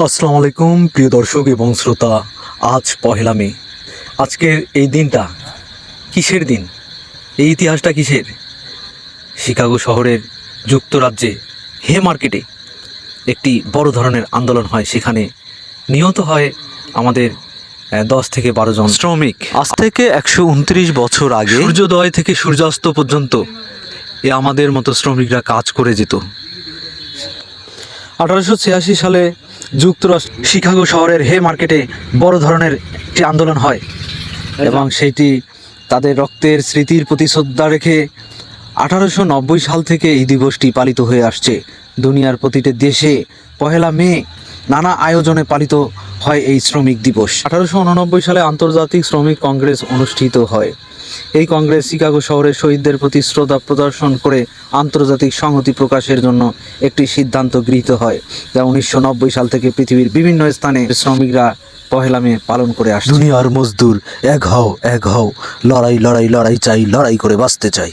আসসালামু আলাইকুম প্রিয় দর্শক এবং শ্রোতা। আজ পহেলা মে। আজকের এই দিনটা কিসের দিন? এই ইতিহাসটা কিসের? শিকাগো শহরের যুক্তরাজ্যে হে মার্কেটে একটি বড় ধরনের আন্দোলন হয়। সেখানে নিহত হয় আমাদের 10 থেকে 12 জন শ্রমিক। আজ থেকে 129 বছর আগে সূর্যোদয় থেকে সূর্যাস্ত পর্যন্ত আমাদের মতো শ্রমিকরা কাজ করে যেত। 1886 সালে যুক্তরাষ্ট্র শিকাগো শহরের হে মার্কেটে বড় ধরনের একটি আন্দোলন হয় এবং সেটি তাদের রক্তের স্মৃতির প্রতি শ্রদ্ধা রেখে 1890 সাল থেকে এই দিবসটি পালিত হয়ে আসছে। দুনিয়ার প্রতিটি দেশে পহেলা মে নানা আয়োজনে পালিত হয় এই শ্রমিক দিবস। 1889 সালে আন্তর্জাতিক শ্রমিক কংগ্রেস অনুষ্ঠিত হয়। এই কংগ্রেস শিকাগো শহরের শহীদদের প্রতি শ্রদ্ধা প্রদর্শন করে আন্তর্জাতিক সংহতি প্রকাশের জন্য একটি সিদ্ধান্ত গৃহীত হয়, যা 1990 সাল থেকে পৃথিবীর বিভিন্ন স্থানে শ্রমিকরা পহেলা মে পালন করে আসছে। দুনিয়ার মজদুর এক হও, লড়াই লড়াই লড়াই চাই, লড়াই করে বাঁচতে চাই।